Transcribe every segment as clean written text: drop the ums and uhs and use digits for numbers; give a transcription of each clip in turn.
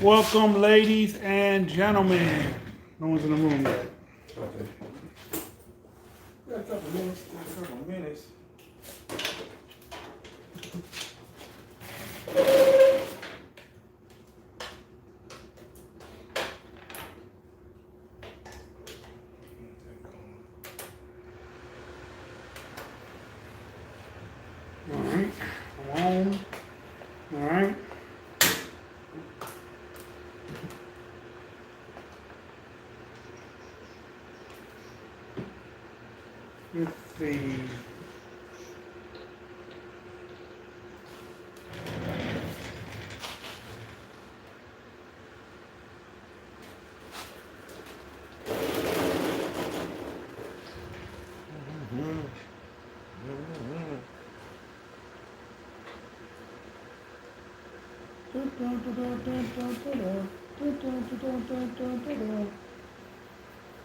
Welcome, ladies and gentlemen. No one's in the room yet. Okay. Got a couple minutes. All right. Come on. All right. Let's see.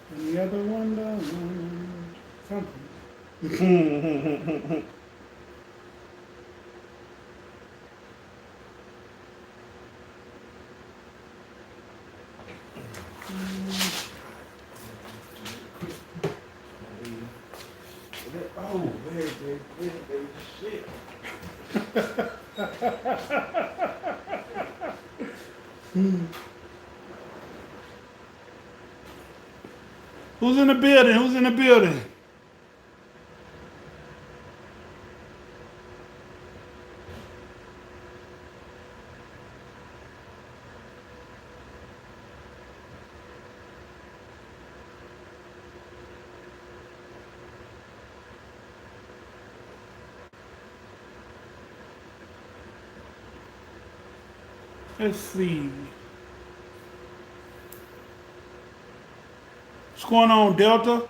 And the other one down. Something. Oh, very shit. Who's in the building? Who's in the building? Let's see. What's going on, Delta?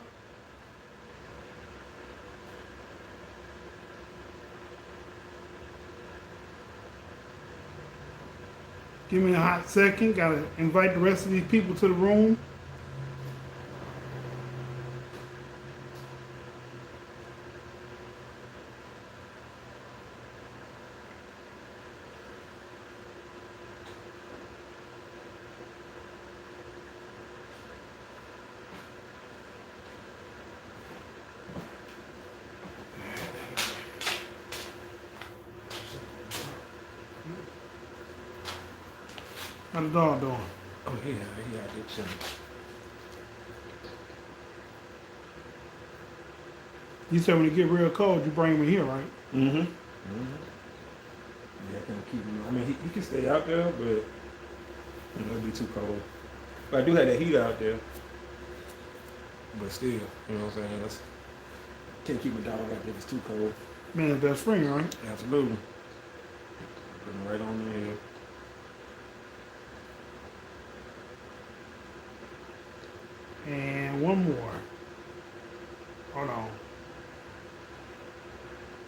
Give me a hot second. Gotta invite the rest of these people to the room. How the dog doing? Oh yeah, I did some. You said when it get real cold, you bring him in here, right? Yeah, I can keep him. I mean, he can stay out there, but it'll be too cold. But I do have that heater out there. But still, you know what I'm saying? Can't keep my dog out there if it's too cold. Man, his best friend, right? Absolutely. Put him right on there. And one more. Hold on.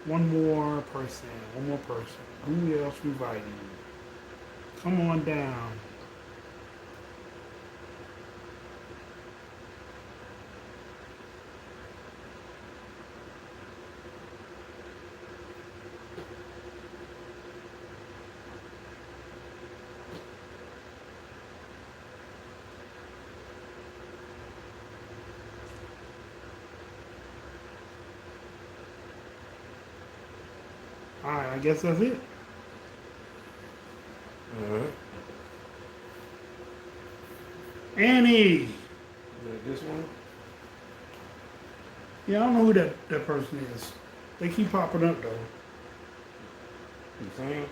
One more person. Who else we inviting? Come on down. Alright, I guess that's it. Alright. Annie! Is that this one? Yeah, I don't know who that person is. They keep popping up though. You saying?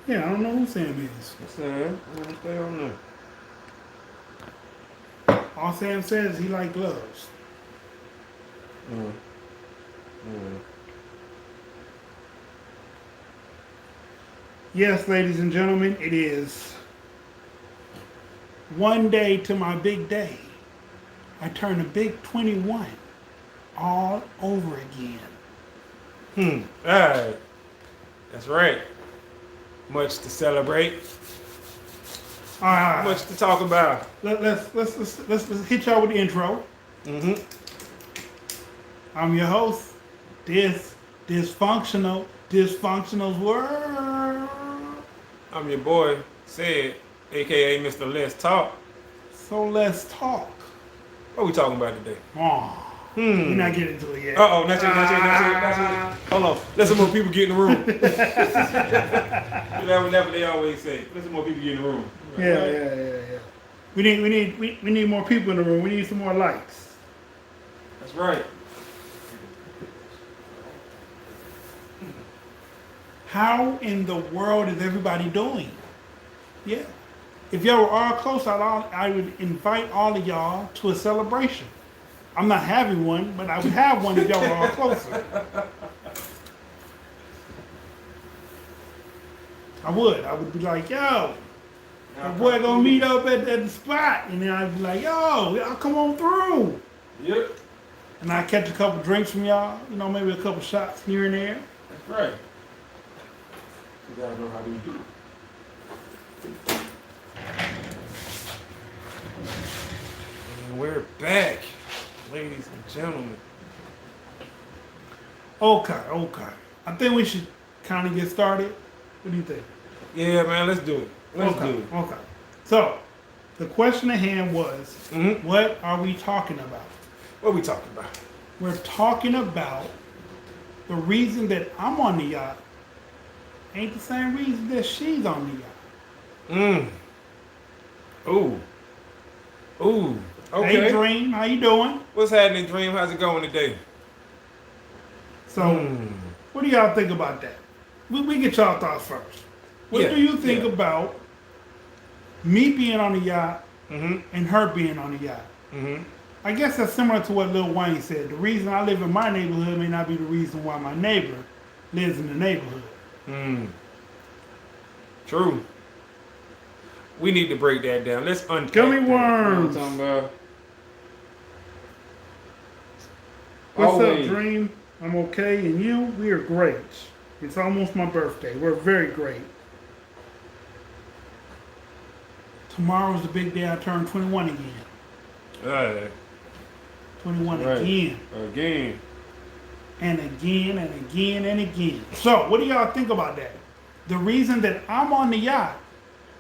Yeah, I don't know who Sam is. What's that? I want to stay on there. All Sam says is he like gloves. Yes, ladies and gentlemen, it is one day to my big day. I turn a big 21 all over again. Alright. That's right. Much to celebrate. All right. Much to talk about. Let's hit y'all with the intro. I'm your host. Dysfunctional's world. I'm your boy, Said, aka Mr. Let's Talk. So let's talk. What we talking about today? Oh, we're not getting to it yet. Uh oh, not yet. Hold on. Let some more people get in the room. That's what they always say. Let some more people get in the room. Yeah. We need more people in the room. We need some more lights. That's right. How in the world is everybody doing? Yeah. If y'all were all close, I would invite all of y'all to a celebration. I'm not having one, but I would have one if y'all were all closer. I would be like, yo, the boy gonna meet up at the spot. And then I'd be like, yo, y'all come on through. Yep. And I'd catch a couple drinks from y'all, maybe a couple shots here and there. That's right. You gotta know how to do it. And we're back, ladies and gentlemen. Okay. I think we should kind of get started. What do you think? Yeah, man, let's do it. Let's do it. Okay. So, the question at hand was, what are we talking about? What are we talking about? We're talking about the reason that I'm on the yacht ain't the same reason that she's on the yacht. Ooh. Okay. Hey, Dream, how you doing? What's happening, Dream? How's it going today? So, what do y'all think about that? We get y'all thoughts first. What do you think about me being on the yacht and her being on the yacht? I guess that's similar to what Lil Wayne said. The reason I live in my neighborhood may not be the reason why my neighbor lives in the neighborhood. True. We need to break that down. Let's unpack Gummy that. worms. You know what I'm talking about? What's up, Dream? I'm okay, and you? We are great. It's almost my birthday. We're very great. Tomorrow's the big day I turn 21 again. Right. 21 Right. again. Again. And again and again and again. So, what do y'all think about that? The reason that I'm on the yacht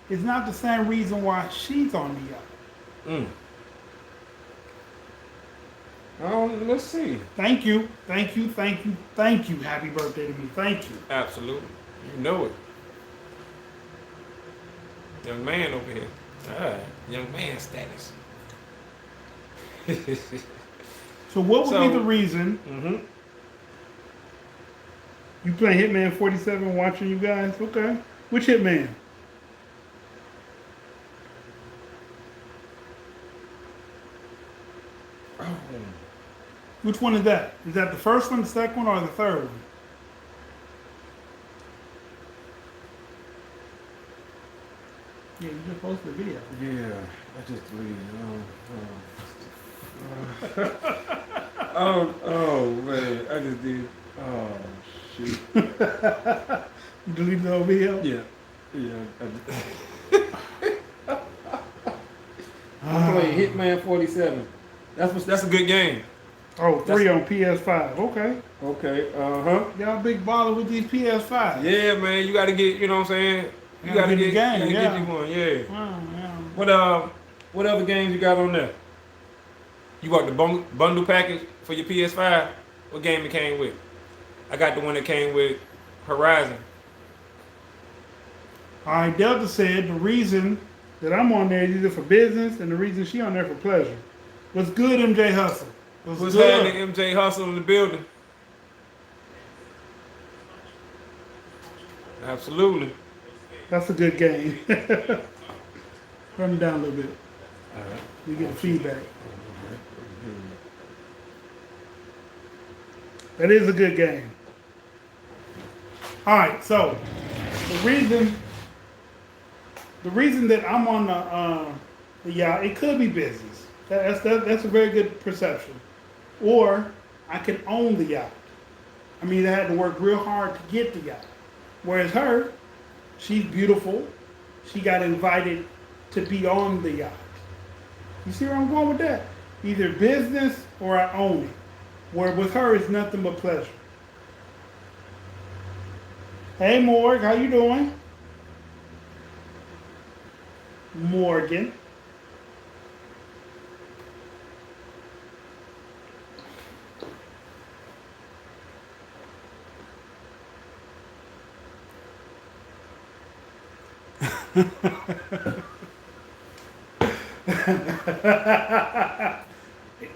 is not the same reason why she's on the yacht. Let's see. Thank you. Happy birthday to me. Thank you. Absolutely. You know it. Young man over here. All right. Young man status. So what would be the reason you play Hitman 47 watching you guys? Okay. Which Hitman? Which one is that? Is that the first one, the second one, or the third one? Yeah, you just posted a video. Yeah, I just deleted it. Oh man, I just did. Oh shoot. You deleted the whole video? Yeah. I'm playing Hitman 47. That's a good game. Oh, 3 on PS5. Okay. Okay. Y'all big baller with these PS5s. Yeah, man. You got to get. You know what I'm saying. You got to get. Game, Get you one. Yeah. Wow, yeah. What other games you got on there? You got the bundle package for your PS5. What game it came with? I got the one that came with Horizon. All right, Delta said the reason that I'm on there is either for business and the reason she on there for pleasure. What's good, MJ Hustle? What's happening, MJ Hustle in the building? Absolutely. That's a good game. Run it down a little bit. All right. We get the feedback. That is a good game. All right, so the reason that I'm on the yacht, it could be business. That's a very good perception. Or I could own the yacht. I mean, I had to work real hard to get the yacht. Whereas her, she's beautiful. She got invited to be on the yacht. You see where I'm going with that? Either business or I own it. Where with her, it's nothing but pleasure. Hey, Morg, how you doing? Morgan.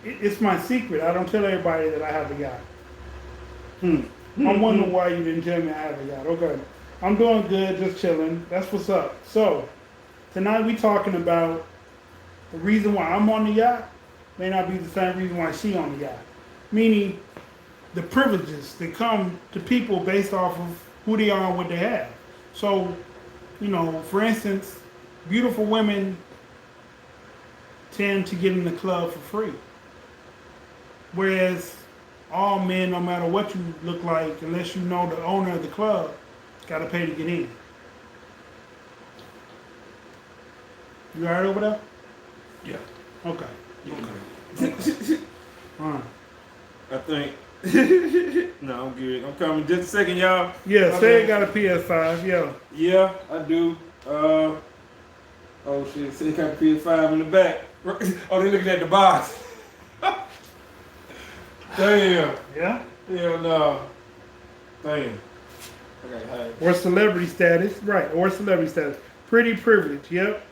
It's my secret. I don't tell everybody that I have a yacht. I'm wondering why you didn't tell me I have a yacht. Okay. I'm doing good, just chilling. That's what's up. So, tonight we talking about the reason why I'm on the yacht may not be the same reason why she on the yacht. Meaning, the privileges that come to people based off of who they are and what they have. So, for instance, beautiful women tend to get in the club for free. Whereas all men, no matter what you look like, unless you know the owner of the club, gotta pay to get in. You alright over there? Yeah. Okay. Okay. Alright. I think. No, I'm good. I'm coming. Just a second, y'all. Yeah, say it got a PS5, yeah. Yeah, I do. Oh shit, say it got a PS5 in the back. Oh, they looking at the box. Damn. Yeah? Hell no. Damn. Okay, hi. Or celebrity status, right, or celebrity status. Pretty privilege, yep.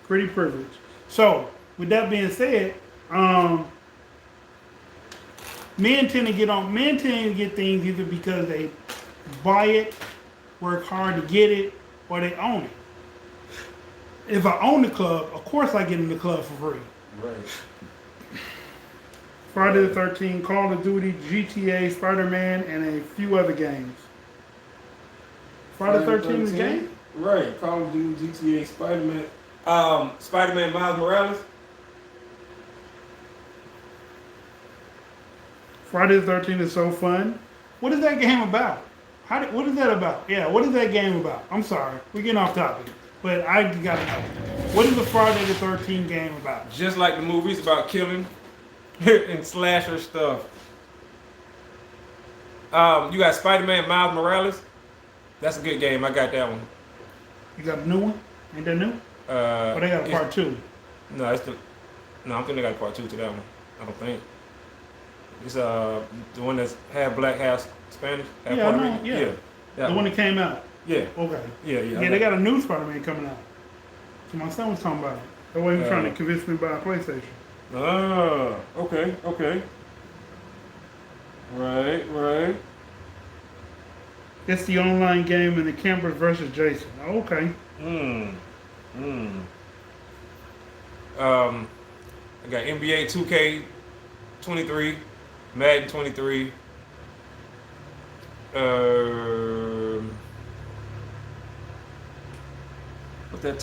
Pretty privilege. So, with that being said, men tend to get things either because they buy it, work hard to get it, or they own it. If I own the club, of course I get in the club for free. Right. Friday the 13th, Call of Duty, GTA, Spider-Man, and a few other games. Friday the 13th is a game? Right. Call of Duty, GTA, Spider-Man. Spider-Man Miles Morales. Friday the 13th is so fun. What is that game about? What is that about? Yeah, what is that game about? I'm sorry, we're getting off topic, but I gotta know. What is the Friday the 13th game about? Just like the movies about killing and slasher stuff. You got Spider-Man Miles Morales. That's a good game. I got that one. You got a new one? Ain't that new? Or they got a part 2? No, I'm thinking they got a part 2 to that one. I don't think. It's the one that's half black, half Spanish, half Yeah, I Puerto know, Rican. yeah. The one that came out. Yeah. Okay. Yeah. Yeah, they got a new Spider-Man coming out. So my son was talking about it. That's why he was trying to convince me to buy a PlayStation. Okay. Right. It's the online game in the campers versus Jason. Okay. I got NBA 2K23, Madden 23. What's that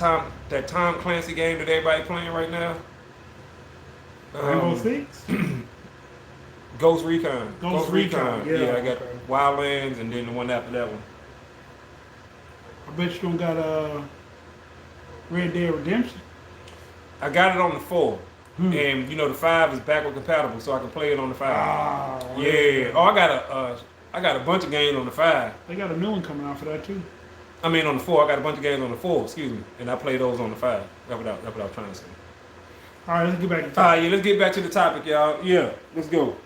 Tom Clancy game that everybody playing right now? Rainbow Six? Ghost Recon. Ghost Recon, yeah, I got okay. Wildlands and then the one after that one. I bet you don't got Red Dead Redemption. I got it on the 4. And the 5 is backward compatible, so I can play it on the 5. Oh, Yeah. Oh, I got a bunch of games on the 5. They got a new one coming out for that too. I mean on the 4. I got a bunch of games on the 4. Excuse me, and I play those on the 5. That's what I was trying to say. All right, let's get back to the All topic. right, yeah, let's get back to the topic, y'all. Yeah, let's go.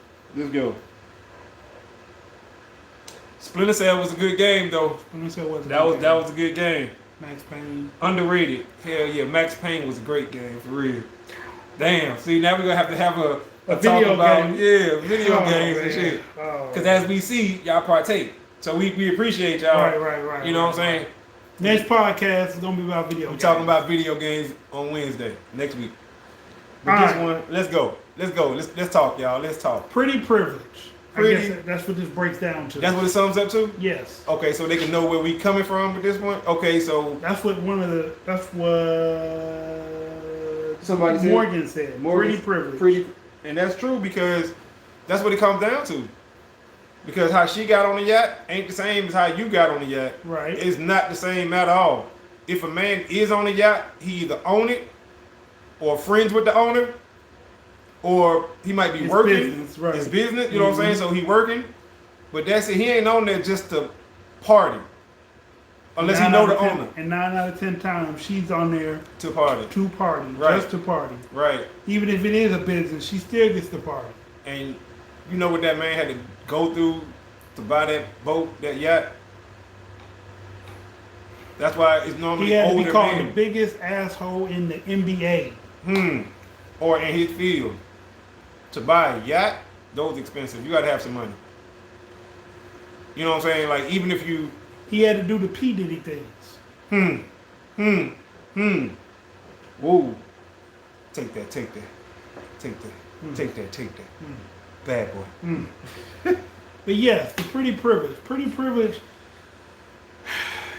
Splinter Cell was a good game, though. That was a good game. Max Payne. Underrated. Hell yeah, Max Payne was a great game for real. Damn. See, now we're gonna have to have a video talk about game. video Oh, games and man. shit. Oh. Because as we see, y'all partake. So we appreciate y'all. Right. You know what I'm saying? Next podcast is gonna be about video games. We're talking about video games on Wednesday next week. But All this right. one, let's go. Let's talk, y'all. Let's talk. Pretty privilege. Pretty- I guess that's what this breaks down to. That's what it sums up to? Yes. Okay, so they can know where we coming from with this one? Okay, so That's what Somebody said- Morgan said. Pretty privilege. And that's true because that's what it comes down to. Because how she got on the yacht ain't the same as how you got on the yacht. Right. It's not the same at all. If a man is on the yacht, he either own it or friends with the owner, or he might be It's working. business, right. It's business, you know what I'm saying? So he working. But that's it. He ain't on there just to party. Unless he know the owner. And 9 out of 10 times, she's on there To party. to party, Right. just to party. Right. Even if it is a business, she still gets to party. And you know what that man had to go through to buy that boat, that yacht? That's why it's normally He had to older be called men. the biggest asshole in the NBA. Or in his field. To buy a yacht, those expensive. You gotta have some money. You know what I'm saying? Like even if you He had to do the P. Diddy things. Whoa. Take that. Take that. Bad boy. But yes, the pretty privilege. Pretty privilege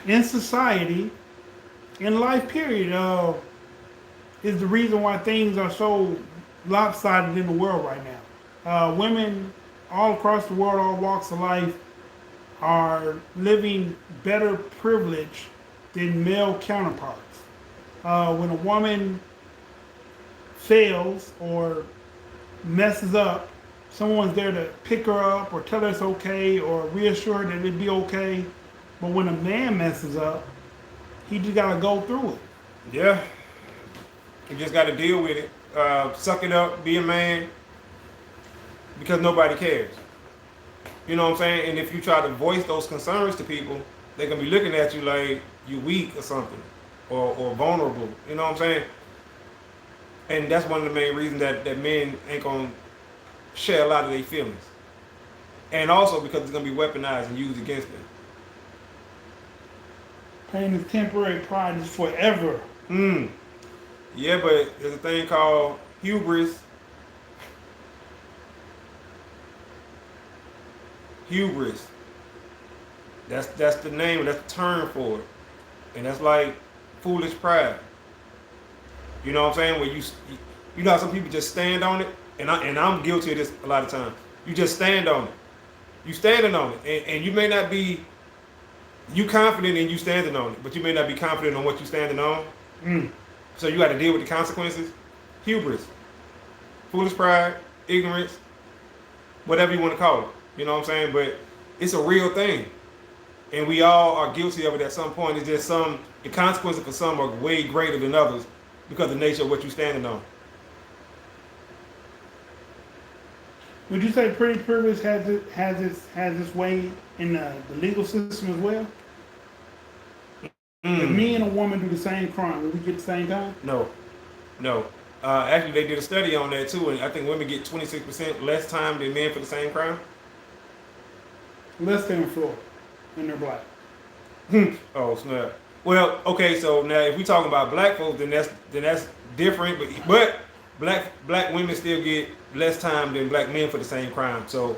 in society, in life period, is the reason why things are so lopsided in the world right now. Women all across the world, all walks of life, are living better privilege than male counterparts. When a woman fails or messes up, someone's there to pick her up or tell her it's okay or reassure her that it'll be okay. But when a man messes up, he just gotta go through it. Yeah. You just gotta deal with it. Suck it up, be a man. Because nobody cares. You know what I'm saying? And if you try to voice those concerns to people, they're gonna be looking at you like you weak or something. Or vulnerable. You know what I'm saying? And that's one of the main reasons that men ain't gonna share a lot of their feelings. And also because it's gonna be weaponized and used against them. Pain is temporary, pride is forever. Yeah, but there's a thing called hubris. Hubris. That's the name, that's the term for it. And that's like foolish pride. You know what I'm saying? Where you know how some people just stand on it? And I'm guilty of this a lot of times. You just stand on it. You standing on it. And you may not be confident in you standing on it, but you may not be confident on what you standing on. So you got to deal with the consequences. Hubris. Foolish pride, ignorance, whatever you want to call it. You know what I'm saying? But it's a real thing. And we all are guilty of it at some point. It's just the consequences for some are way greater than others because of the nature of what you're standing on. Would you say pretty privilege has its way in the legal system as well? If me and a woman do the same crime, will we get the same time? No. Actually, they did a study on that too, and I think women get 26% less time than men for the same crime. Less than in Florida, and they're black. Oh snap! Well, okay, so now if we talking about black folks, then that's different. But black women still get less time than black men for the same crime. So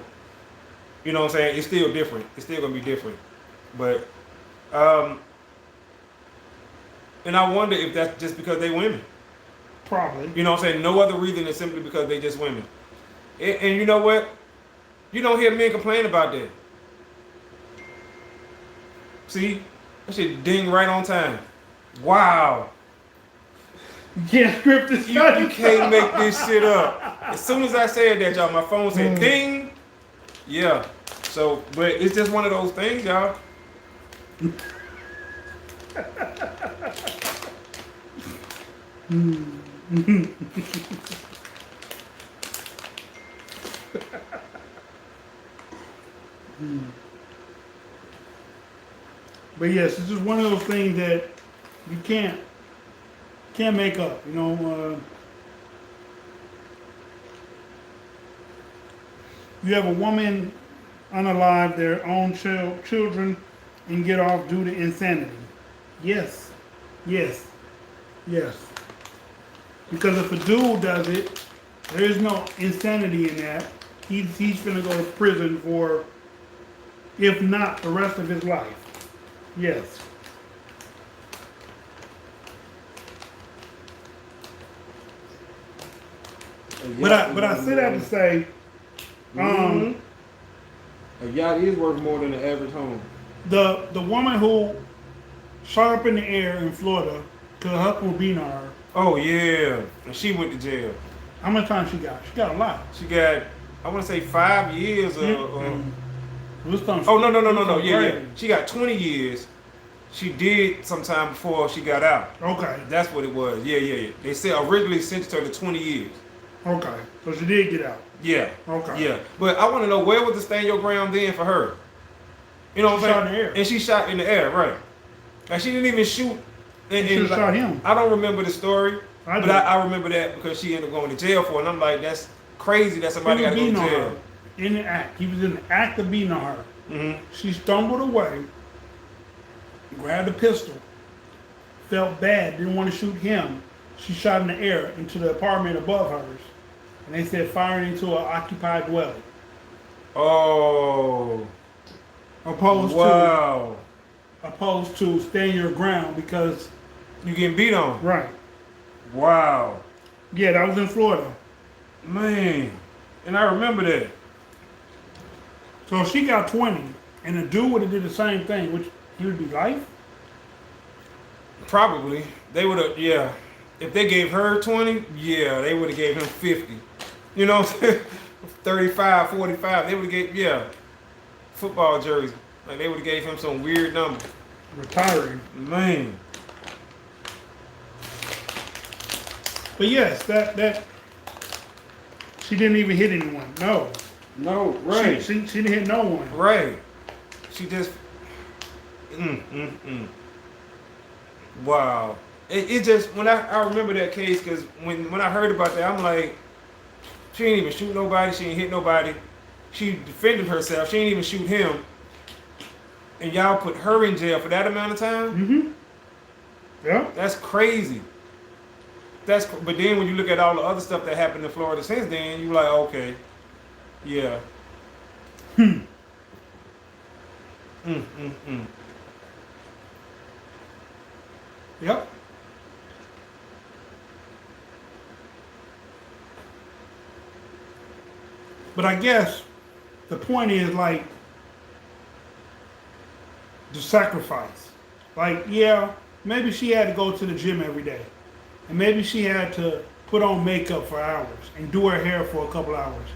you know what I'm saying? It's still different. It's still gonna be different. But and I wonder if that's just because they women. Probably. You know what I'm saying? No other reason than simply because they just women. And you know what? You don't hear men complain about that. See? That shit ding right on time. Wow. You can't script this. You can't make this shit up. As soon as I said that, y'all, my phone said ding. Yeah. So, but it's just one of those things, y'all. But yes, it's just one of those things that you can't make up. You know, you have a woman unalive their own children and get off due to insanity. Yes. Because if a dude does it, there is no insanity in that. He's gonna go to prison for, if not the rest of his life. Yes. But I say that to say, a yacht is worth more than the average home. the woman who shot up in the air in Florida because her husband was beating on her. Oh yeah, and she went to jail. How much time she got? She got a lot. She got, I want to say 5 years. This time Oh no. Yeah. She got 20 years. She did sometime before she got out. Okay. That's what it was. Yeah. They said originally sentenced her to 20 years. Okay. So she did get out. Yeah. Okay. Yeah. But I want to know, where was the stand your ground then for her? You know what I'm saying? Shot in the air. And she shot in the air, right. And she didn't even shoot. She should have shot him. I don't remember the story, I but do. I remember that because she ended up going to jail for it. And I'm like, that's crazy that somebody got to go to jail. In the act. He was in the act of beating on her. Mm-hmm. She stumbled away, grabbed a pistol, felt bad, didn't want to shoot him. She shot in the air into the apartment above hers. And they said firing into an occupied dwelling. Oh. Opposed to stand your ground because you getting beat on. Right. Wow. Yeah, that was in Florida. Man. And I remember that. So she got 20, and the dude would have did the same thing, which he would be life? Probably. They would have, yeah. If they gave her 20, yeah, they would have gave him 50. You know what I'm saying? 35, 45. They would have gave, yeah, football jersey. Like, they would have gave him some weird number. Retiring. Man. But yes, that she didn't even hit anyone. No. No, right. She didn't hit no one. Right. She just, Wow. It just, when I remember that case, because when I heard about that, I'm like, she didn't even shoot nobody. She didn't hit nobody. She defended herself. She didn't even shoot him. And y'all put her in jail for that amount of time? Mm-hmm. Yeah. That's crazy. But then when you look at all the other stuff that happened in Florida since then, you're like, okay, yeah. Yep. But I guess the point is, like, the sacrifice. Like, yeah, maybe she had to go to the gym every day. And maybe she had to put on makeup for hours and do her hair for a couple hours.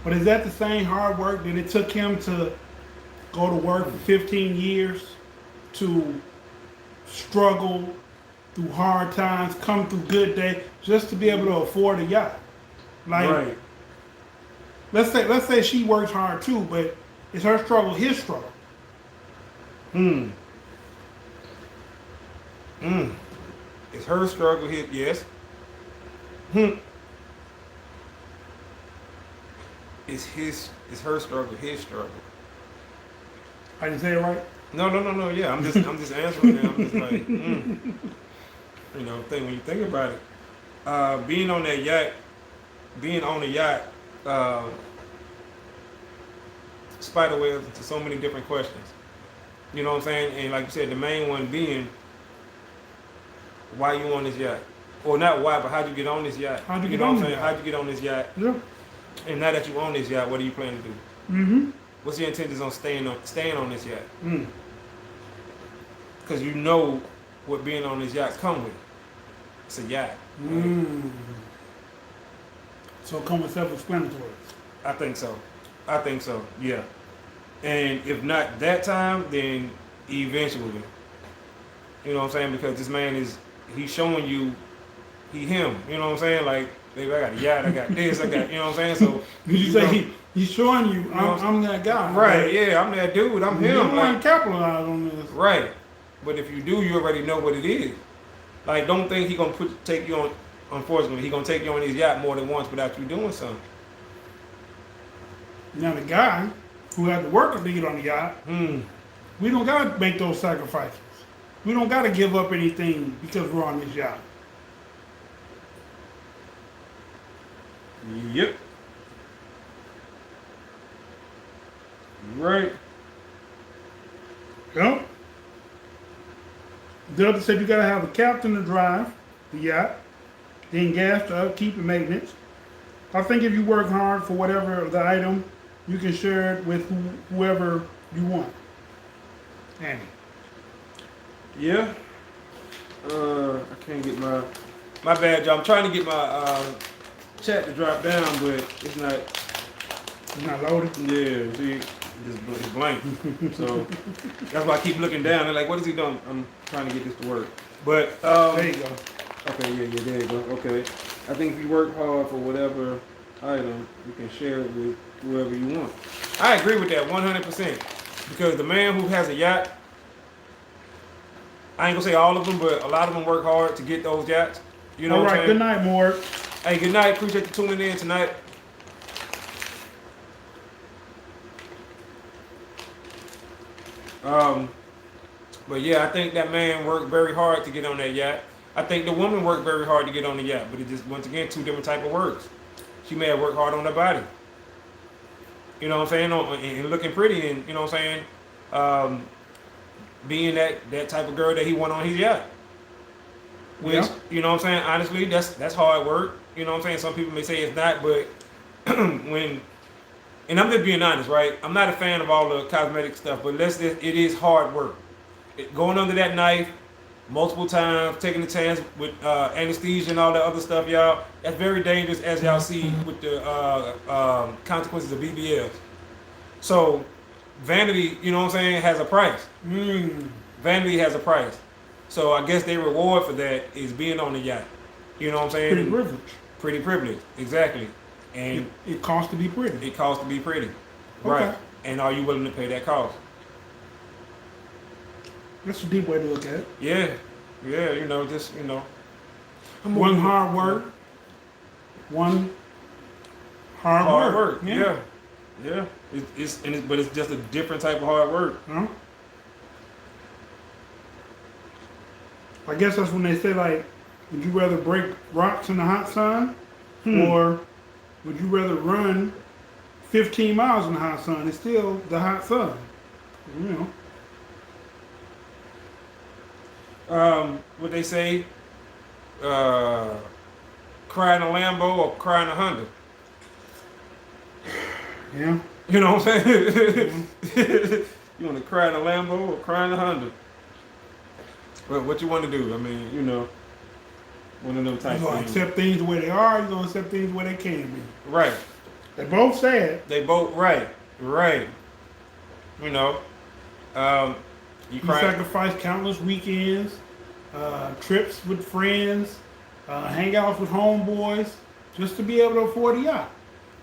But is that the same hard work that it took him to go to work for 15 years, to struggle through hard times, come through good days, just to be able to afford a yacht? Like, Right. let's say she works hard too, but it's her struggle, his struggle. It's her struggle here, yes. It's her struggle, his struggle. I didn't say it right? No, yeah. I'm just answering it. I'm just like, You know, when you think about it, being on that yacht, spider webs into so many different questions. You know what I'm saying? And like you said, the main one being, why you on this yacht? Or not why, but how'd you get on this yacht? How'd you know get what on I'm the saying? yacht? How'd you get on this yacht? Yeah. And now that you own this yacht, what do you plan to do? Mm-hmm. What's your intentions on staying on this yacht? Because you know what being on this yacht come with. It's a yacht. Right? So it comes with self-explanatory. I think so. Yeah. And if not that time, then eventually. You know what I'm saying? Because this man he's showing you him. You know what I'm saying? Like, baby, I got a yacht, I got this, I got, you know what I'm saying? So you say he's showing you, I'm that guy. Right, yeah, I'm that dude, I'm him. You don't want like, to capitalize on this. Right. But if you do, you already know what it is. Like, don't think he gonna take you on, unfortunately, he gonna take you on his yacht more than once without you doing something. Now the guy who had to work to get on the yacht, we don't gotta make those sacrifices. We don't gotta give up anything because we're on this yacht. Yep. Right. Yep. Delta said you gotta have a captain to drive the yacht, then gas to upkeep and maintenance. I think if you work hard for whatever the item, you can share it with whoever you want. Andy. Yeah. I can't get my bad, y'all. I'm trying to get my chat to drop down, but it's not. It's not loaded. Yeah, see, It's blank. So that's why I keep looking down. They're like, what is he doing? I'm trying to get this to work. But There you go. okay, yeah, there you go. Okay. I think if you work hard for whatever item, you can share it with whoever you want. I agree with that 100%. Because the man who has a yacht, I ain't gonna say all of them, but a lot of them work hard to get those yachts. You know All what I'm right, saying? good night, Mort. Hey, good night. Appreciate you tuning in tonight. But yeah, I think that man worked very hard to get on that yacht. I think the woman worked very hard to get on the yacht, but it just, once again, two different type of works. She may have worked hard on her body. You know what I'm saying? And looking pretty, and you know what I'm saying? Being that type of girl that he want on his yacht. Which, Yeah. you know what I'm saying? Honestly, that's hard work. You know what I'm saying? Some people may say it's not, but and I'm just being honest, right? I'm not a fan of all the cosmetic stuff, but it is hard work. Going under that knife multiple times, taking the chance with anesthesia and all that other stuff, y'all, that's very dangerous, as y'all see with the consequences of BBLs. So, vanity, you know what I'm saying, has a price. Vanity has a price. So I guess their reward for that is being on the yacht. You know what I'm saying? Pretty privilege. Pretty privileged, exactly. And it costs to be pretty. it costs to be pretty. Okay. Right. And are you willing to pay that cost? That's a deep way to look at it. Yeah. Yeah, you know, just, you know. One hard work. One hard work. Yeah. Yeah. But it's just a different type of hard work. Huh? I guess that's when they say, like, would you rather break rocks in the hot sun, or would you rather run 15 miles in the hot sun? It's still the hot sun, you know. What they say, cry in a Lambo or cry in a Honda. Yeah. You know what I'm saying? You want to cry in a Lambo or cry in a Honda? Well, what you want to do? I mean, you know, one of them type You're going to things. accept things the way they are, you're going to accept things the way they can be. Right. They both said. They both, right. You know, you You cry. sacrificed countless weekends, trips with friends, hangouts with homeboys, just to be able to afford a yacht.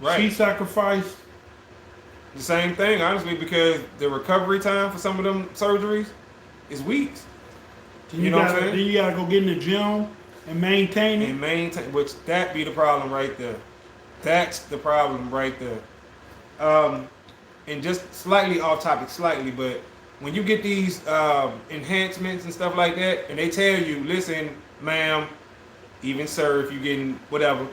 Right. She sacrificed. The same thing, honestly, because the recovery time for some of them surgeries is weeks. You know what I'm saying? Then you gotta go get in the gym and maintain it. And maintain, which that be the problem right there. That's the problem right there. And just slightly off topic, but when you get these enhancements and stuff like that, and they tell you, listen, ma'am, even sir, if you're getting whatever,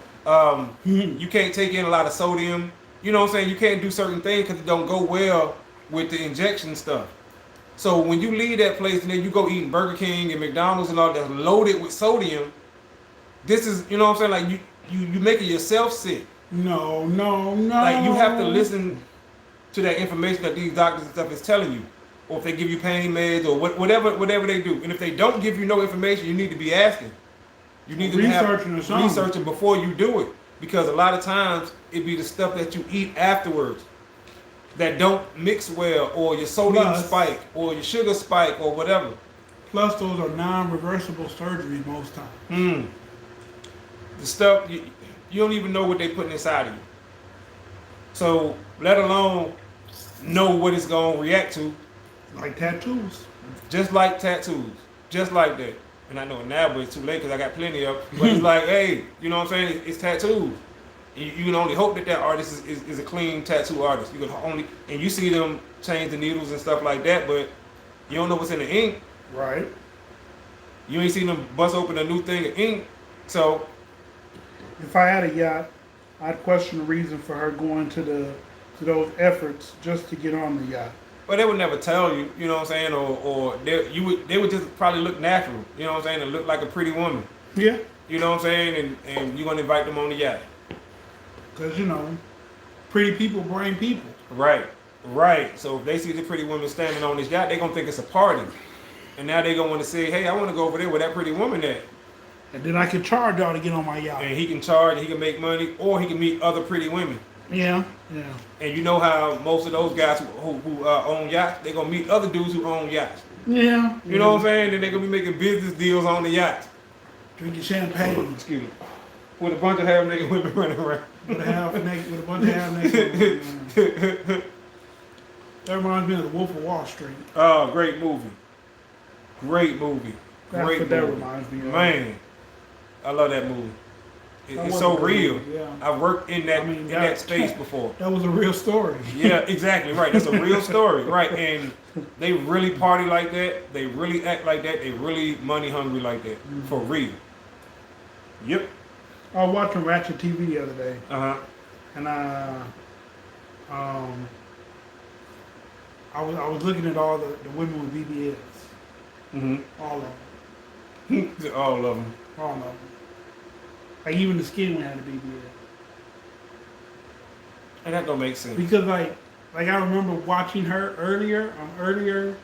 you can't take in a lot of sodium. You know what I'm saying? You can't do certain things because it don't go well with the injection stuff. So when you leave that place and then you go eating Burger King and McDonald's and all that's loaded with sodium, this is, you know what I'm saying? Like you making yourself sick. No. Like you have to listen to that information that these doctors and stuff is telling you, or if they give you pain meds or whatever they do. And if they don't give you no information, you need to be asking. You need to Researching or something. researching before you do it, because a lot of times it be the stuff that you eat afterwards that don't mix well, or your sodium spike, or your sugar spike, or whatever. Plus, those are non-reversible surgeries most times. The stuff you don't even know what they putting inside of you. So let alone know what it's gonna react to. Like tattoos. Just like tattoos, just like that. And I know now, but it's too late because I got plenty of. But it's like, hey, you know what I'm saying? It's tattoos. You can only hope that artist is a clean tattoo artist. You can only, and you see them change the needles and stuff like that, but you don't know what's in the ink. Right. You ain't seen them bust open a new thing of ink. So If I had a yacht, I'd question the reason for her going to those efforts just to get on the yacht. but they would never tell you, you know what I'm saying, or they would just probably look natural, you know what I'm saying, and look like a pretty woman. Yeah. You know what I'm saying, and you're gonna invite them on the yacht. Because, you know, pretty people bring people. Right. So if they see the pretty woman standing on this yacht, they're gonna think it's a party. And now they're gonna want to say, hey, I want to go over there with that pretty woman at. And then I can charge y'all to get on my yacht. And he can charge and he can make money, or he can meet other pretty women. Yeah, yeah. And you know how most of those guys who own yachts, they're gonna meet other dudes who own yachts. Yeah. You know what I'm saying? And they're gonna be making business deals on the yachts. Drinking champagne. Excuse me. With a bunch of half naked women running around. With a bunch of half naked women. That reminds me of The Wolf of Wall Street. Oh, great movie. Great movie. That's Great what movie. that reminds me of. Man, I love that movie. That It's was so a good real. movie, yeah. I've worked in that I mean, in that space before. That was a real story. Yeah, exactly right. That's a real story, right? And they really party like that. They really act like that. They really money hungry like that, for real. Yep. I was watching Ratchet TV the other day, Uh huh. and I was looking at all the women with BBLs, all of them, All of them. all of them. Like even the skinny one had a BBL. And that don't make sense. Because like I remember watching her earlier on earlier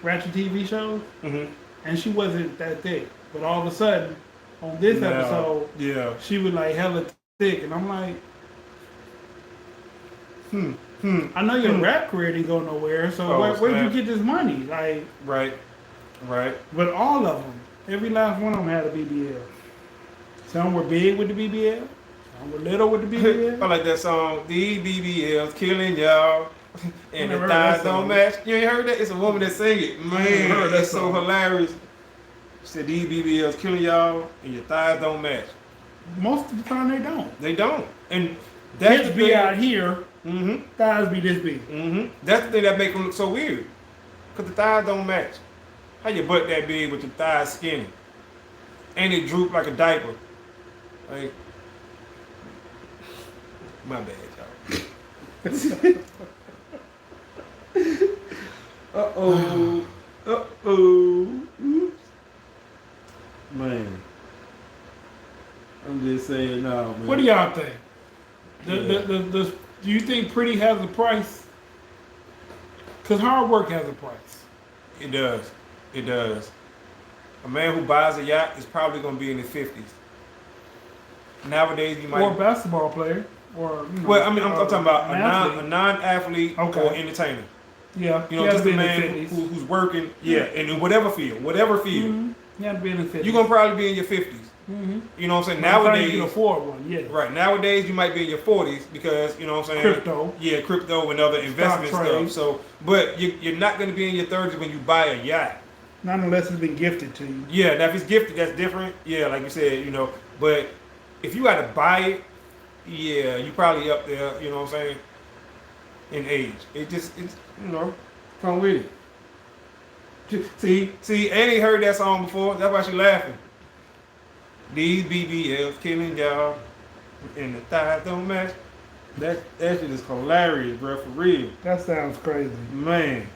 Ratchet TV shows, and she wasn't that thick. But all of a sudden, on this episode, yeah, she was like hella thick, and I'm like, I know your rap career didn't go nowhere, so where'd you get this money? Like, right. but all of them, every last one of them had a BBL. Some were big with the BBL, some were little with the BBL. I like that song. These BBLs killing y'all, and the Never heard thighs that don't song. match. You ain't heard that? It's a woman that sing it. Man, heard that that's so song. hilarious. She said these BBLs killing y'all, and your thighs don't match. Most of the time they don't. They don't, and that's Hips the be thing. out here, thighs be this big. That's the thing that make them look so weird, cause the thighs don't match. How your butt that big with your thighs skinny, and it droop like a diaper? Like, my bad, y'all. Uh-oh. Oops. Man. I'm just saying now, man. What do y'all think? Do you think pretty has a price? Because hard work has a price. It does. It does. A man who buys a yacht is probably going to be in his 50s. Nowadays, you might... Or a basketball player. Or, you know, well, I mean, I'm talking about an a non-athlete Okay. or entertainer. Yeah. You know, just a man who's working, and in whatever field. You have to be in the 50s. You're going to probably be in your 50s. You know what I'm saying? Nowadays, you can afford one, yeah. right. Nowadays, you might be in your 40s because, you know what I'm saying? Crypto. Yeah, crypto and other investment trade. stuff. So, but you're not going to be in your 30s when you buy a yacht. Not unless it's been gifted to you. Yeah, now if it's gifted, that's different. Yeah, like you said, you know. But if you got to buy it, yeah, you probably up there, you know what I'm saying, in age. It's you know, come with it. See, Annie heard that song before. That's why she laughing. These BBLs killing y'all, and the thighs don't match. That shit is hilarious, bro, for real. That sounds crazy. Man.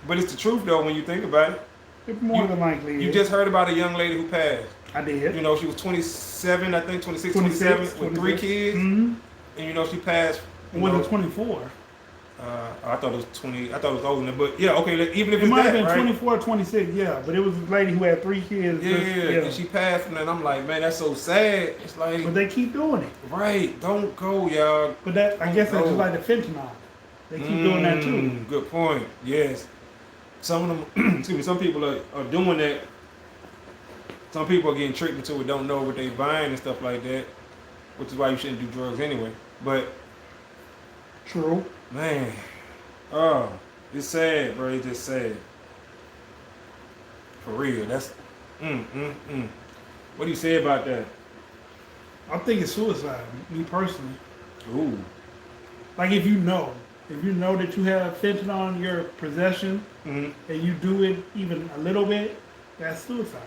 But it's the truth, though, when you think about it. It more than likely You is. just heard about a young lady who passed. I did. You know, she was 27, I think, 26, 26, 27, with 3 kids. Mm-hmm. And, you know, she passed. It wasn't 24. I thought it was 20. I thought it was older than that. But, yeah, okay, even if It it's might that, have been right? 24 or 26, yeah. But it was a lady who had 3 kids. Yeah, and she passed, and then I'm like, man, that's so sad. It's like, But they keep doing it. right, don't go, y'all. But that I guess that's just like the fentanyl. They keep doing that too. Good point. Yes. Some of them, excuse me, some people are doing that. Some people are getting tricked into it, don't know what they buying and stuff like that, which is why you shouldn't do drugs anyway. But, True. man, oh, it's sad, bro. It's just sad. For real. That's, What do you say about that? I think it's suicide, me personally. Ooh. Like if you know that you have fentanyl in your possession and you do it even a little bit, that's suicide.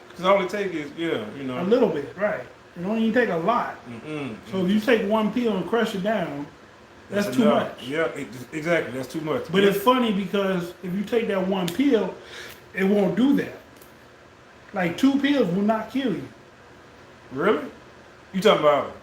Because all it takes is, you know. A little bit, right. You don't even take a lot. So if you take one pill and crush it down, that's too enough. much. Yeah, exactly. That's too much. But it's funny because if you take that one pill, it won't do that. Like 2 pills will not kill you. Really? You talking about?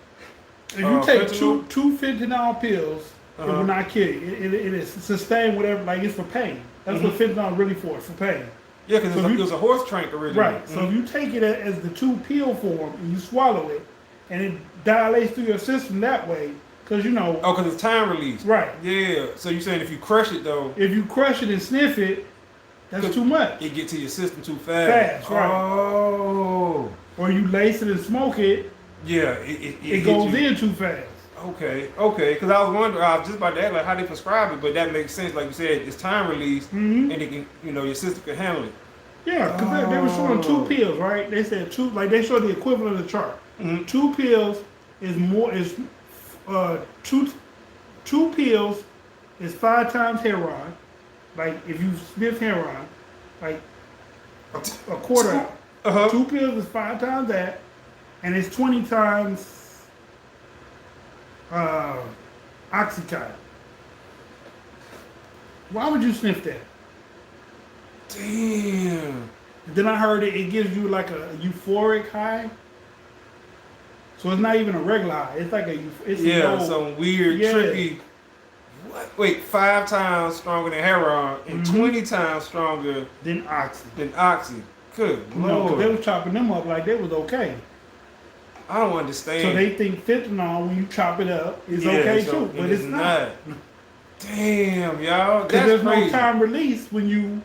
If you take fentanyl? two fentanyl pills, it will not kill you. It is sustain whatever, like it's for pain. That's what fentanyl really for pain. Yeah, because it was a horse trank originally. Right. So if you take it as the 2 pill form and you swallow it, and it dilates through your system that way. Because, you know, Oh, because it's time release. right. Yeah. So you're saying if you crush it though, If you crush it and sniff it, that's too much. it get to your system too fast. Fast, right. Oh. Or you lace it and smoke it, Yeah. it goes in too fast. Okay. Because I was wondering, I was just about to ask like how they prescribe it, but that makes sense. Like you said, it's time release, Mm-hmm. and it can, your system can handle it. Yeah, because they were showing 2 pills, right? They said 2, like they showed the equivalent of the chart. Mm-hmm. 2 pills is more, is, 2 pills is 5 times heroin. Like if you sniff heroin, like a quarter. Uh-huh. 2 pills is 5 times that, and it's 20 times Oxycontin. Why would you sniff that? Damn. Then I heard it gives you like a euphoric high. So it's not even a regular high. It's like Some weird, trippy. What? Wait, 5 times stronger than heroin and 20 times stronger than oxy. Good No, Lord. they was chopping them up like they was okay. I don't understand. So they think fentanyl, when you chop it up, is okay too, but it's not. Damn, y'all. Because there's crazy. no time release when you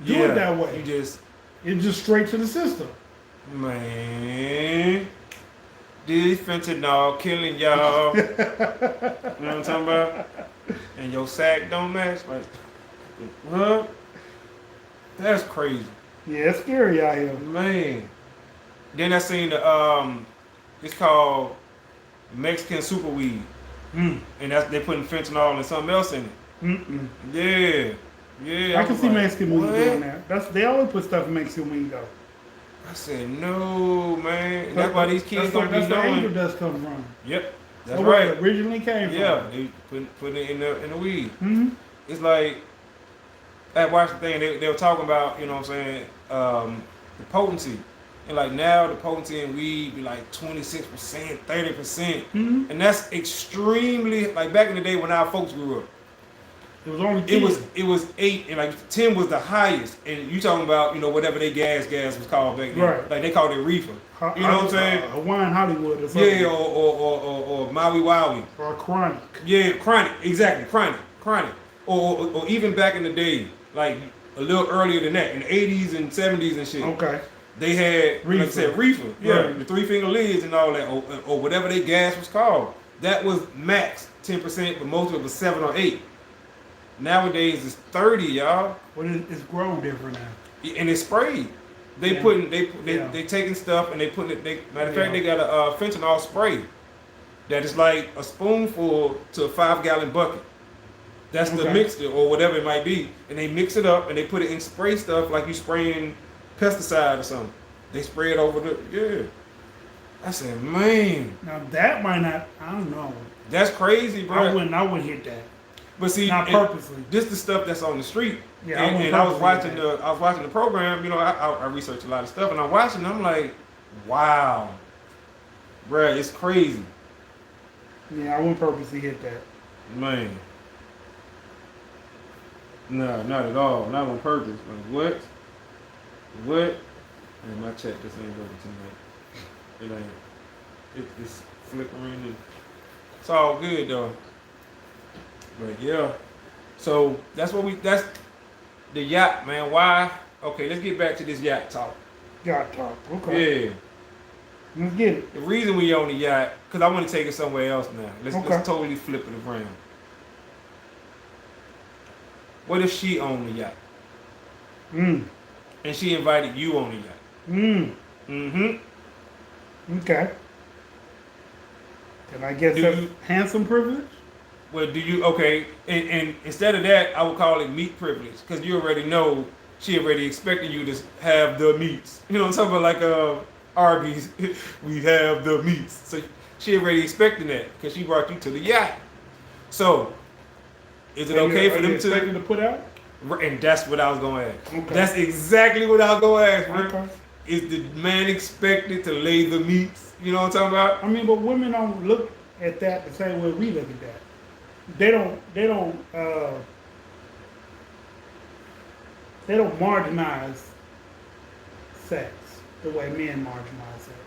do it that way. It's just straight to the system. Man. This fentanyl killing y'all. You know what I'm talking about? And your sack don't match? Like, what? That's crazy. Yeah, it's scary out here. Man. Then I seen the it's called Mexican super weed. And they putting fentanyl and something else in it. Yeah. I can see Mexican weed doing that. They always put stuff in Mexican weed though. I said, no, man. That's why these kids don't be knowing. That's where angel dust come from. Yep. That's where right. it originally came from. Yeah, they put it in the weed. It's like at Washington they were talking about, you know what I'm saying, the potency. And like now the potency in weed be like 26%, 30%. And that's extremely, like back in the day when our folks grew up. It was only 10. It was 8 and like 10 was the highest. And you talking about, what that gas was called back then. Right. Like they called it reefer. You know what I'm saying? Hawaiian Hollywood or something. Yeah, or Maui Wowie. Or chronic. Yeah, chronic, exactly, chronic. Or even back in the day, like a little earlier than that, in the 80s and 70s and shit. Okay. They had, reefer. Like I said, reefer. Yeah, right. The 3-finger lids and all that, or whatever their gas was called. That was max 10%, but most of it was 7 or 8. Nowadays it's 30, y'all. Well, it's grown different now. And it's sprayed. They taking stuff and they putting it. Matter of fact, they got a fentanyl spray that is like a spoonful to a 5-gallon bucket. That's the mixture or whatever it might be, and they mix it up and they put it in spray stuff like you spraying pesticide or something. They spray it over I said, man. Now that might not. I don't know. That's crazy, bro. I wouldn't hit that. But see, not purposely. This the stuff that's on the street. Yeah, and I was watching the program. I research a lot of stuff, and I'm watching. I'm like, wow, bruh, it's crazy. Yeah, I wouldn't purposely hit that. Man, no, not at all. Not on purpose. Like, what? And my chat just ain't working tonight. It ain't. It's flickering and it's all good though. But yeah, so that's the yacht, man. Why? Okay, let's get back to this yacht talk. Yacht talk, okay. Yeah. Let's get it. The reason we on the yacht, because I want to take it somewhere else now. Let's totally flip it around. What if she owned the yacht? And she invited you on the yacht? Okay. Can I get some handsome privilege? Well, and instead of that, I would call it meat privilege, because you already know she already expecting you to have the meats. You know what I'm talking about? Like Arby's, we have the meats. So she already expecting that, because she brought you to the yacht. So, is it okay for them to put out? And that's what I was going to ask. Okay. That's exactly what I was going to ask, man. Okay. Is the man expected to lay the meats? You know what I'm talking about? I mean, but women don't look at that the same way we look at that. They don't marginalize sex the way men marginalize sex.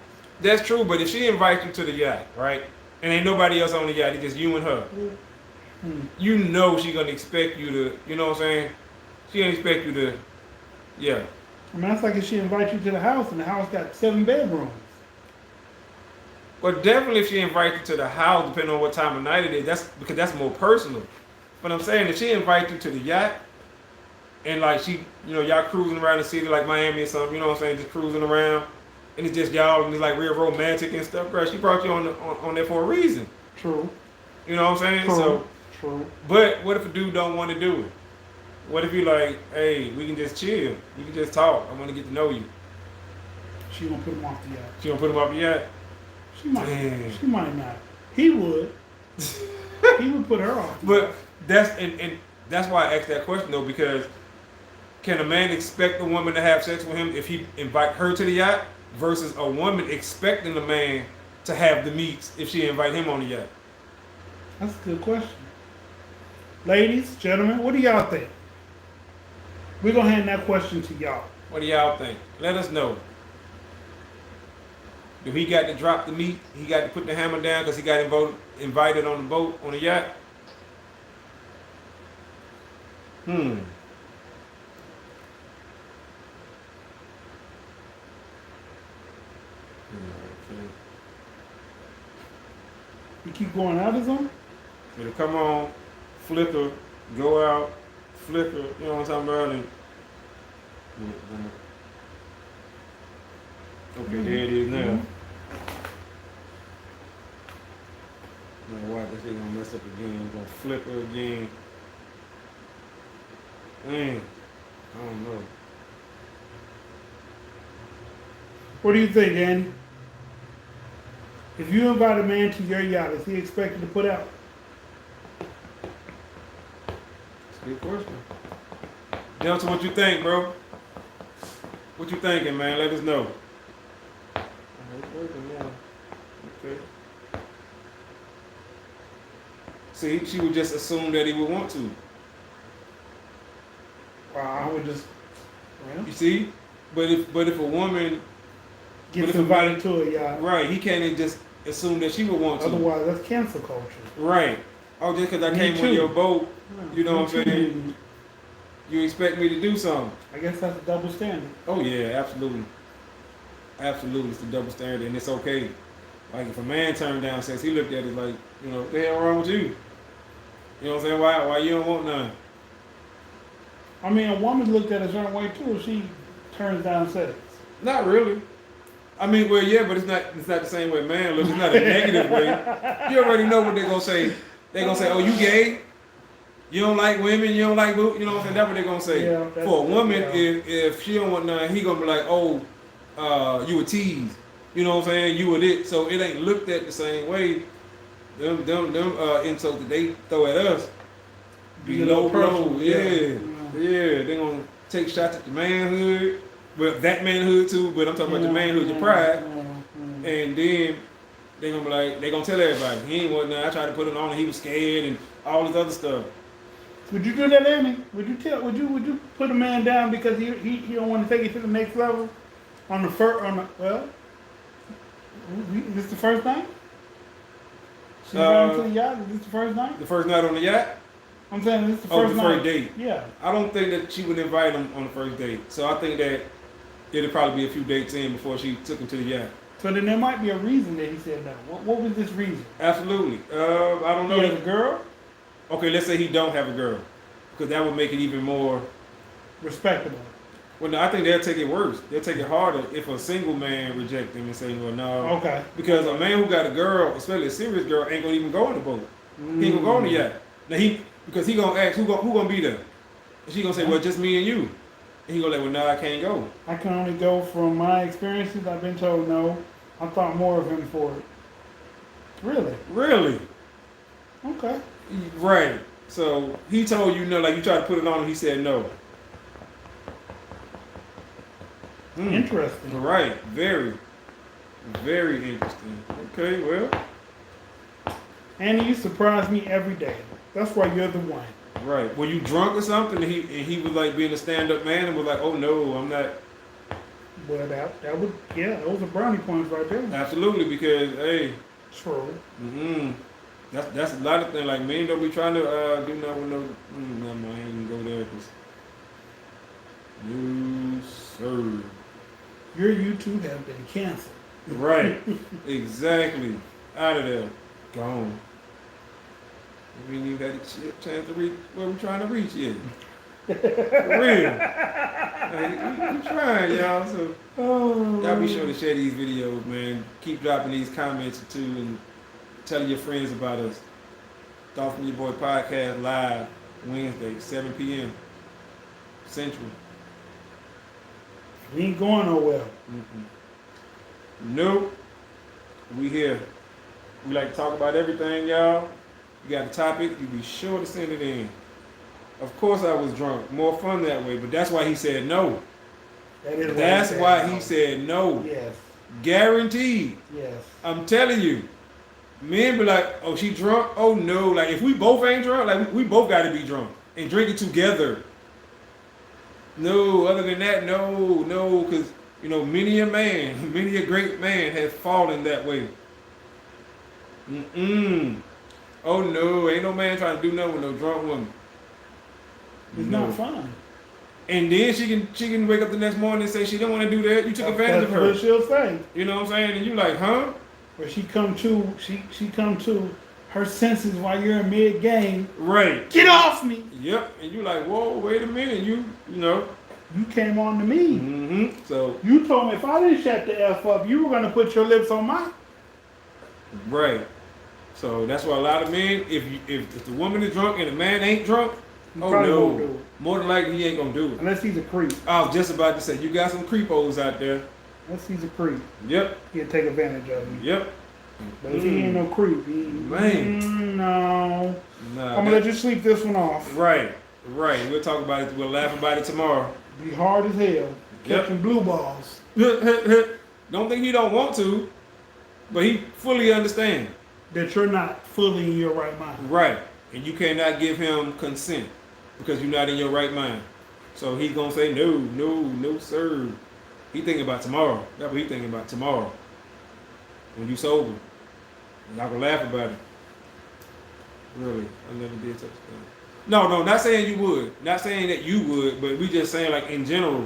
That's true, but if she invites you to the yacht, right, and ain't nobody else on the yacht, it's just you and her, you know she gonna expect you to, you know what I'm saying? She gonna expect you to, yeah. I mean, that's like if she invites you to the house and the house got 7 bedrooms. But definitely if she invites you to the house, depending on what time of night it is, that's because that's more personal. But I'm saying if she invites you to the yacht and like she, you know, y'all cruising around the city like Miami or something, you know what I'm saying, just cruising around, and it's just y'all and it's like real romantic and stuff, bro. She brought you on there for a reason. True. You know what I'm saying? True. So, True. but what if a dude don't want to do it? What if you like, hey, we can just chill, we can just talk. I want to get to know you. She gonna put him off the yacht. She gonna put him up the yacht? She might. Damn. She might not. He would. He would put her off. But that's and that's why I asked that question though, because can a man expect a woman to have sex with him if he invite her to the yacht versus a woman expecting a man to have the meets if she invite him on the yacht? That's a good question. Ladies, gentlemen, what do y'all think? We're gonna hand that question to y'all. What do y'all think? Let us know. Do he got to drop the meat? He got to put the hammer down because he got invited on the boat, on the yacht? Hmm. You keep going out of them? It'll come on, flicker, go out, flicker, you know what I'm talking about? And, okay, there it is now. Now watch, this thing gonna mess up again. It's gonna flicker again. Man, I don't know. What do you think, Andy? If you invite a man to your yacht, is he expected to put out? That's a good question. Delta, what you think, bro? What you thinking, man? Let us know. It's working now. Okay. See, she would just assume that he would want to. Wow, I would just, well, You see? But if a woman gets invited to a yacht. right, he can't just assume that she would want to. Otherwise, that's cancel culture. Right. Oh, just because I Me came too. on your boat, you know Me what I'm too. saying? You expect me to do something. I guess that's a double standard. Oh yeah, absolutely. Absolutely, it's the double standard, and it's okay. Like if a man turned down sex, he looked at it like, you know, what the hell wrong with you? You know what I'm saying? Why you don't want none? I mean, a woman looked at it a certain way too if she turns down sex. Not really. I mean, well, yeah, but it's not the same way man looks. It's not a negative way. You already know what they're gonna say. They're gonna say, "Oh, you gay? You don't like women? You don't like boot?" You know what I'm saying? That's what they're gonna say. Yeah, For a woman, yeah. if she don't want none, he gonna be like, "Oh, you a tease." You know what I'm saying? You a it. So it ain't looked at the same way. Them insults that they throw at us be low blow. Yeah. They gonna take shots at the manhood. Well, that manhood too, but I'm talking about your manhood, your pride. And then they gonna be like, they gonna tell everybody, he ain't want none. I tried to put it on and he was scared and all this other stuff. Would you do that, Andy? Would you put a man down because he don't want to take it to the next level? Well, is this the first night? She invited him to the yacht. Is this the first night? The first night on the yacht? I'm saying this is the Oh, first the night. first date. Yeah. I don't think that she would invite him on the first date. So I think that it'll probably be a few dates in before she took him to the yacht. So then there might be a reason that he said no. What was this reason? Absolutely. I don't know. He has a girl? Okay, let's say he don't have a girl, because that would make it even more Respectable. Well, no, I think they'll take it worse. They'll take it harder if a single man reject them and say, well, no. Okay. Because a man who got a girl, especially a serious girl, ain't gonna even go on the boat. He ain't gonna go on the yacht. Now because he gonna ask who gonna be there. And she gonna say, well, just me and you. And he gonna like, well, no, I can't go. I can only go from my experiences. I've been told no. I thought more of him for it. Really? Really? Okay. Right. So he told you no, like you tried to put it on him, he said no. Interesting. Right. Very, very interesting. Okay, well. Andy, you surprise me every day. That's why you're the one. Right. Were you drunk or something? And he was like being a stand-up man and was like, oh no, I'm not. Well, that would, yeah, those are brownie points right there. Absolutely, because hey, True. that's a lot of things. Like men don't be trying to do nothing with no. No, man, I ain't even go there. 'Cause you sir. Your YouTube has been canceled. Right. Exactly. Out of there. Gone. We ain't even got a chance to reach where we're trying to reach yet. For real. Like, we trying, y'all. So Oh. y'all be sure to share these videos, man. Keep dropping these comments too and telling your friends about us. Thought from Your Boy Podcast live Wednesday, 7 p.m. Central. We ain't going nowhere. Nope. We here. We like to talk about everything, y'all. You got a topic, you be sure to send it in. Of course I was drunk. More fun that way, but that's why he said no. That's why he said no. Yes. Guaranteed. Yes. I'm telling you. Men be like, oh, she drunk? Oh no. Like if we both ain't drunk, like we both gotta be drunk. And drink it together. No, other than that, no, because many a man, many a great man has fallen that way. Oh no, ain't no man trying to do nothing with no drunk woman. It's not fun. And then she can wake up the next morning and say she don't want to do that. You took advantage of her. That's what she'll say. You know what I'm saying? And you like, huh? Where she come to her senses while you're in mid game. Right. Get off me. Yep. And you like, whoa, wait a minute. You came on to me. So you told me if I didn't shut the F up, you were gonna put your lips on mine. Right. So that's why a lot of men, if the woman is drunk and the man ain't drunk, oh no, more than likely he ain't gonna do it. Unless he's a creep. I was just about to say, you got some creepos out there. Unless he's a creep. Yep. He'll take advantage of you. Yep. But if he ain't no creep, no. Nah, I'm gonna let you sleep this one off. Right. We'll talk about it. We'll laugh about it tomorrow. Be hard as hell. Catching blue balls. Don't think he don't want to, but he fully understands that you're not fully in your right mind. Right. And you cannot give him consent because you're not in your right mind. So he's gonna say no, sir. He thinking about tomorrow. That's what he thinking about tomorrow. When you sober. You're not gonna laugh about it. Really. I never did such a thing. No, not saying you would. Not saying that you would, but we just saying like in general.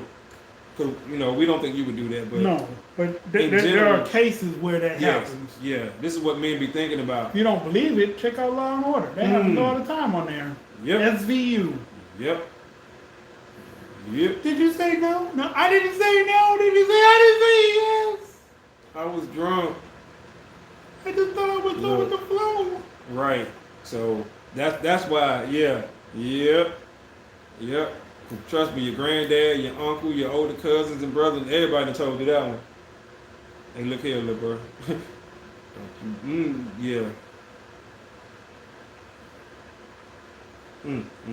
Because, we don't think you would do that. But no, but there are cases where that happens. Yeah, this is what men be thinking about. If you don't believe it, check out Law and Order. They happen all the time on there. Yep. SVU. Yep. Did you say no? No, I didn't say no. Did you say I didn't say yes? I was drunk. I just thought I was going with the flow. Right. So that's why, Yep. Trust me, your granddad, your uncle, your older cousins and brothers, everybody done told you that one. Hey, look here, little bro. Yeah.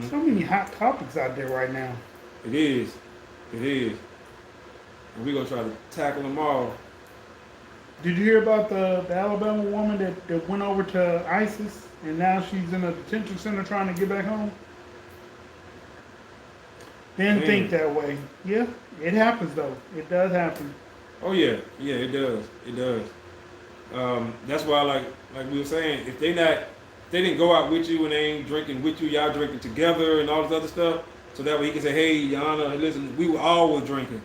So many hot topics out there right now. It is. And we're going to try to tackle them all. Did you hear about the Alabama woman that went over to ISIS and now she's in a detention center trying to get back home? Didn't think that way. Yeah, it happens though. It does happen. Oh yeah, it does. That's why, like we were saying, if they didn't go out with you and they ain't drinking with you, y'all drinking together and all this other stuff, so that way he can say, hey, Your Honor, listen, we were always drinking.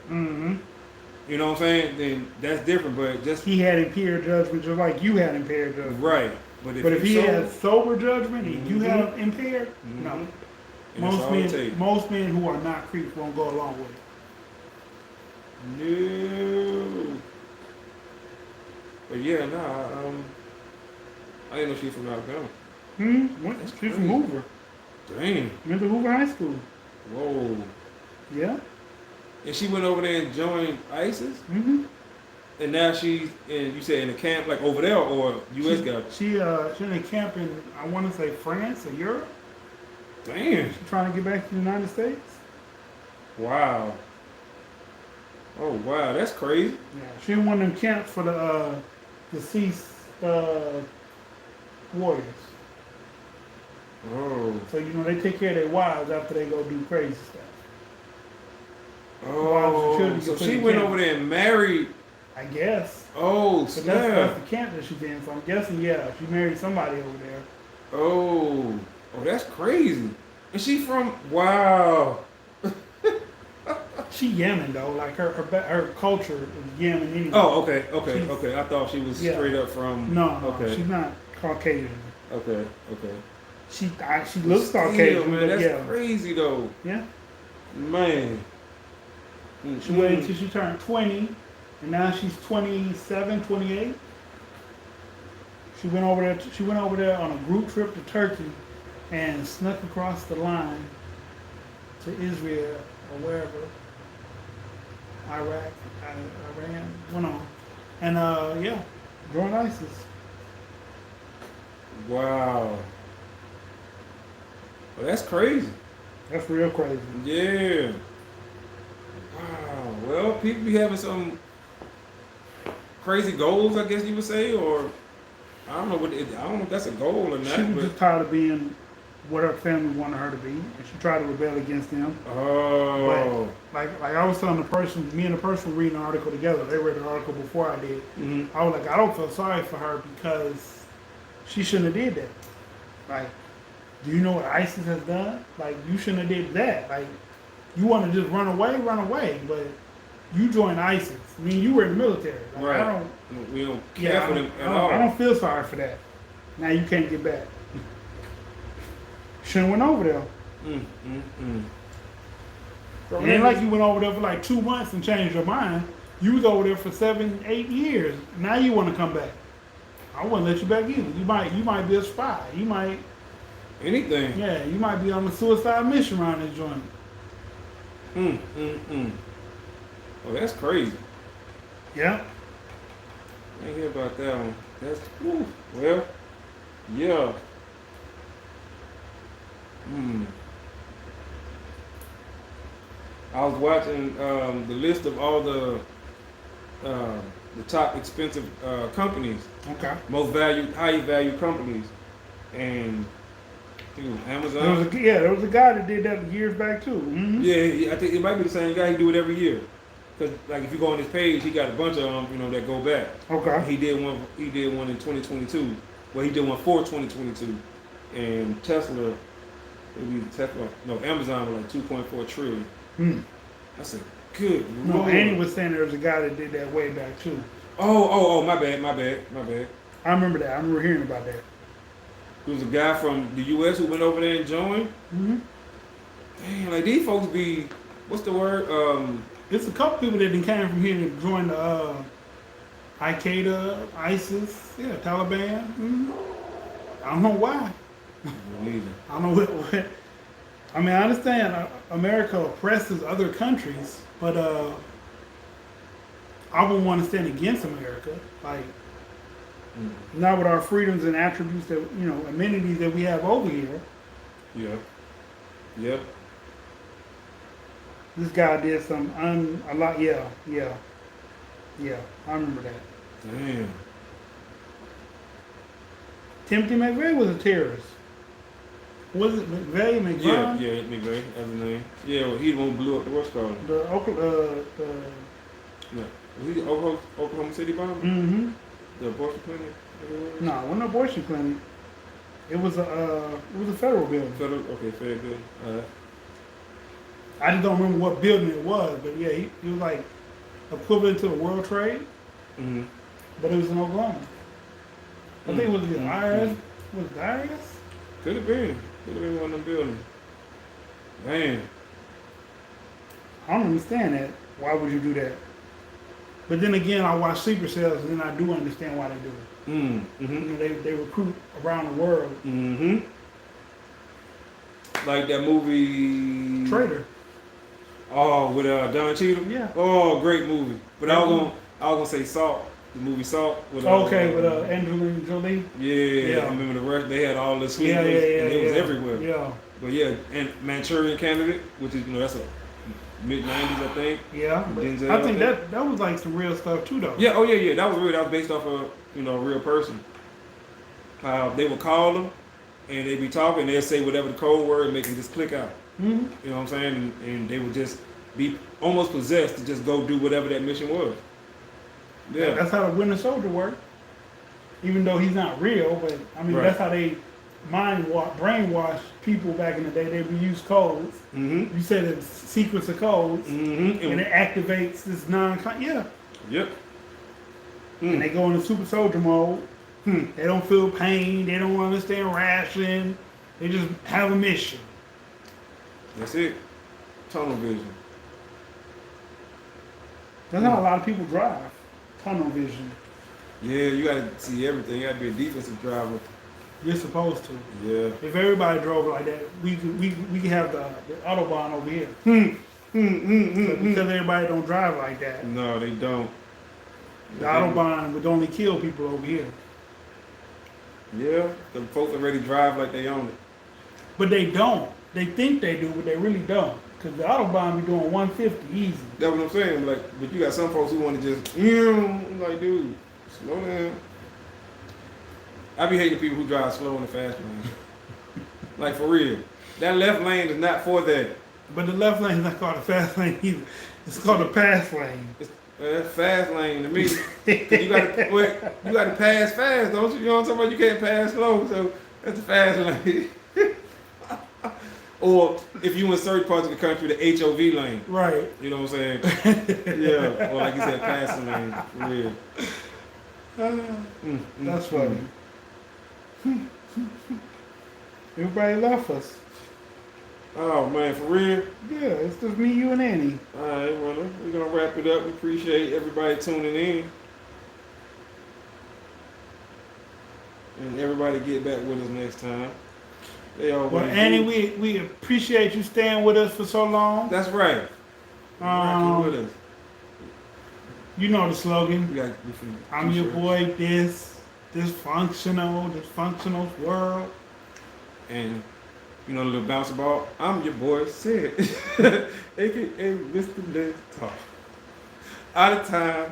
You know what I'm saying? Then that's different. But just he had impaired judgment, just like you had impaired judgment. Right. But if he had sober judgment and you have impaired, no. Most men who are not creeps won't go along with it. No. But yeah, I didn't know she's from Alabama. She's from Hoover. Damn. Went to Hoover High School. Whoa. Yeah. And she went over there and joined ISIS? And now she's you said in a camp like over there or U.S. guy? She's in a camp in, I want to say France or Europe. Damn. She's trying to get back to the United States. Wow. Oh wow, that's crazy. Yeah, she in one of them camps for the deceased warriors. Oh. So they take care of their wives after they go do crazy stuff. Oh, so she went over there and married. I guess. Oh, But snap. that's the camp that she's in. So I'm guessing, yeah, she married somebody over there. Oh, that's crazy. And she from, wow. She Yemen though, like her culture is Yemen anyway. Oh, okay. She's- I thought she was straight up from. No, Okay. she's not Caucasian. Okay. She looks Caucasian, man, but that's yeah, crazy though. yeah. Man. She waited until she turned 20, and now she's 27, 28. She went over there. She went over there on a group trip to Turkey, and snuck across the line to Israel or wherever, Iraq, Iran, went on, and yeah, joined ISIS. Wow. Well, that's crazy. That's real crazy. Yeah. Wow. Well, people be having some crazy goals, I guess you would say, or I don't know I don't know if that's a goal or not. She was But, just tired of being what her family wanted her to be, and she tried to rebel against them. oh. But like I was telling the person, me and the person were reading an article together. They read the article before I did. Mhm. I was like, I don't feel sorry for her because she shouldn't have did that. Like, do you know what ISIS has done? Like, you shouldn't have did that. Like, you want to just run away, but you joined ISIS. I mean, you were in the military. Like, Right. We don't care for them at all. I don't feel sorry for that. Now you can't get back. Shouldn't went over there. So It ain't like you went over there for like 2 months and changed your mind. You was over there for 7, 8 years. Now you want to come back. I wouldn't let you back either. You might be a spy. You might, anything. yeah, you might be on a suicide mission around this joint. Oh, that's crazy. Yeah. I didn't hear about that one. That's whew. Well, yeah. I was watching the list of all the top expensive companies, Okay. most highly valued companies, and I think it was Amazon. There was a guy that did that years back too. Mm-hmm. Yeah, I think it might be the same guy. He do it every year. Cause like if you go on his page, he got a bunch of them, that go back. Okay. He did one. He did one in 2022. Well, he did one for 2022, and Tesla. Amazon was like 2.4 trillion. I said, good No, Lord. Andy was saying there was a guy that did that way back too. Oh, my bad. I remember that. I remember hearing about that. There was a guy from the U.S. who went over there and joined. Mm-hmm. Damn, like these folks be, what's the word? There's a couple people that came from here to join the Al-Qaeda, ISIS, yeah, Taliban. Mm-hmm. I don't know why. I don't know what. I mean, I understand America oppresses other countries, but I wouldn't want to stand against America. Like, not with our freedoms and attributes that, amenities that we have over here. Yeah. Yep. This guy did some a lot. Yeah. I remember that. Damn. Timothy McVeigh was a terrorist. Was it McVeigh? McVeigh? Yeah, McVeigh, that's the name. Yeah, well, he the one who blew up the what's called. No. Was he the Oklahoma City bomb? Mm-hmm. The abortion clinic? No, it wasn't an abortion clinic. It was a federal building. Fair good. I just don't remember what building it was, but yeah, he was like equivalent to the World Trade, but it was in Oklahoma. I think it was the IRS. Was it the IRS? Could have been one of them buildings. Man. I don't understand that. Why would you do that? But then again, I watch Sleeper Cells, and then I do understand why they do it. They recruit around the world. Like that movie Traitor. Oh, with Don Cheadle? Yeah. Oh, great movie. But I was gonna say Salt. The movie Salt with with Angelina Jolie. Yeah. I remember the rest. They had all the sweet and it was everywhere. Yeah. But yeah, and Manchurian Candidate, which is that's a mid-90s, I think. Yeah. But Denzel, I think that was like some real stuff too, though. Yeah. Oh yeah. That was real. That was based off of a real person. They would call them, and they'd be talking. They'd say whatever the code word, and make them just click out. You know what I'm saying? And they would just be almost possessed to just go do whatever that mission was. Yeah. That's how the Winter Soldier worked. Even though he's not real, but I mean Right. that's how they brainwash people back in the day. They would use codes. Mm-hmm. You said it's sequence of codes, Mm-hmm. and it activates this yeah. Yep. And they go into super soldier mode. They don't feel pain. They don't understand ration. They just have a mission. That's it. Tunnel vision. That's how a lot of people drive. Tunnel vision. Yeah, you gotta see everything. You gotta be a defensive driver. You're supposed to. Yeah. If everybody drove like that, we could have the Autobahn over here. But because everybody don't drive like that, No, they don't. the Autobahn would only kill people over here. Yeah, the folks already drive like they own it. But they don't. They think they do, but they really don't. Because the Autobahn be doing 150 easy. That's what I'm saying. Like, but you got some folks who want to just, like, dude, slow down. I be hating people who drive slow in the fast lane. Like, for real. That left lane is not for that. But the left lane is not called the fast lane either. It's called the pass lane. It's fast lane to me. 'Cause you gotta pass fast, don't you? You know what I'm talking about? You can't pass slow, so that's the fast lane. Or if you in certain parts of the country, the HOV lane. Right. You know what I'm saying? Yeah. Or like you said, passing lane. For real. That's funny. Everybody left us. Oh man, for real? Yeah, it's just me, you, and Annie. Alright, well, we're gonna wrap it up. We appreciate everybody tuning in. And everybody get back with us next time. They always Well, Annie, we appreciate you staying with us for so long. That's right. Rocking with us. You know the slogan. We got I'm your boy, dysfunctional world. And you know the little bouncer ball? I'm your boy, Sid. AKA Mr. Let's Talk. Out of time.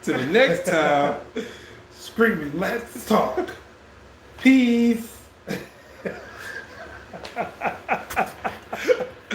Till the next time. Screaming, let's talk. Peace.